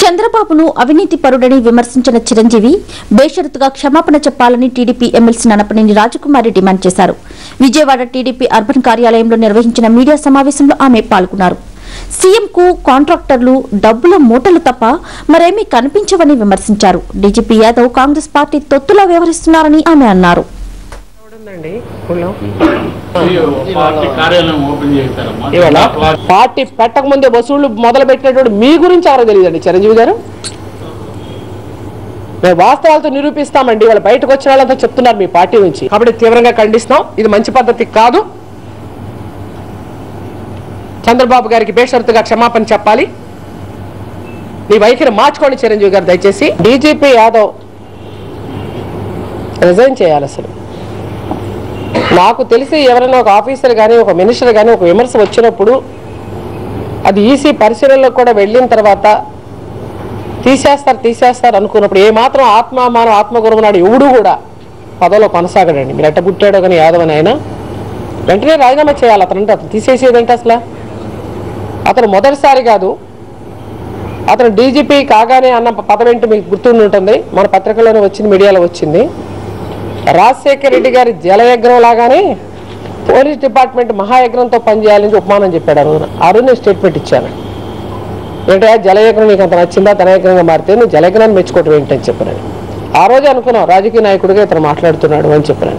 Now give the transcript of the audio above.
చంద్రబాబును అవినీతి పరుడని విమర్శించిన చిరంజీవి బేషరతుగా క్షమాపణ చెప్పాలని టీడీపీ ఎమ్మెల్సీ నన్నపనేని రాజకుమారి డిమాండ్ చేశారు. విజయవాడ టీడీపీ అర్బన్ కార్యాలయంలో నిర్వహించిన మీడియా సమావేశంలో ఆమె పాల్గొన్నారు. సీఎంకు కాంట్రాక్టర్లు డబ్బుల మూటలు తప్ప మరేమీ కనిపించవని విమర్శించారు. డీజీపీ యాదవ్ కాంగ్రెస్ పార్టీ తొత్తులా వ్యవహరిస్తున్నారని ఆమె అన్నారు. పార్టీ పెట్టక ముందే వసూళ్లు మొదలు పెట్టినటువంటి మీ గురించి ఎవరో తెలియదండి చిరంజీవి గారు. మేము వాస్తవాలతో నిరూపిస్తామండి. వాళ్ళు బయటకు వచ్చిన వాళ్ళంతా చెప్తున్నారు మీ పార్టీ నుంచి. కాబట్టి తీవ్రంగా ఖండిస్తాం. ఇది మంచి పద్ధతి కాదు. చంద్రబాబు గారికి బేషరతుగా క్షమాపణ చెప్పాలి. నీ వైఖరి మార్చుకోండి చిరంజీవి గారు దయచేసి. డీజీపీ యాదవ్ రిజైన్ చేయాలి. అసలు నాకు తెలిసి ఎవరైనా ఒక ఆఫీసర్ కానీ ఒక మినిస్టర్ కానీ ఒక విమర్శ వచ్చినప్పుడు అది ఈసీ పరిశీలనలో కూడా వెళ్ళిన తర్వాత తీసేస్తారు అనుకున్నప్పుడు ఏమాత్రం ఆత్మామానం ఆత్మగౌరవం నాడు ఎవడు కూడా పదవిలో కొనసాగడండి. మీరు ఎట్ట పుట్టాడో కానీ యాదవ్ అని ఆయన వెంటనే రాజీనామా చేయాలి. అతను తీసేసేదంటే అసలు అతను మొదటిసారి కాదు. అతను డీజీపీ కాగానే అన్న పదవి ఏంటి మీకు గుర్తుండి ఉంటుంది. మన పత్రికలోనే వచ్చింది, మీడియాలో వచ్చింది. రాజశేఖర రెడ్డి గారి జలయజ్ఞం లాగానే పోలీస్ డిపార్ట్మెంట్ మహాయజ్ఞంతో పనిచేయాలని ఉపమానం చెప్పాడు. ఆ రోజు నేను స్టేట్మెంట్ ఇచ్చాను. ఏంటంటే జలయజ్ఞం నీకు అంత నచ్చిందా, ధనయజ్ఞంగా మారితే నువ్వు జలయజ్ఞాన్ని మెచ్చుకోవటం ఏంటని చెప్పాను. ఆ రోజు అనుకున్నాం రాజకీయ నాయకుడిగా ఇతను మాట్లాడుతున్నాడు అని చెప్పాను.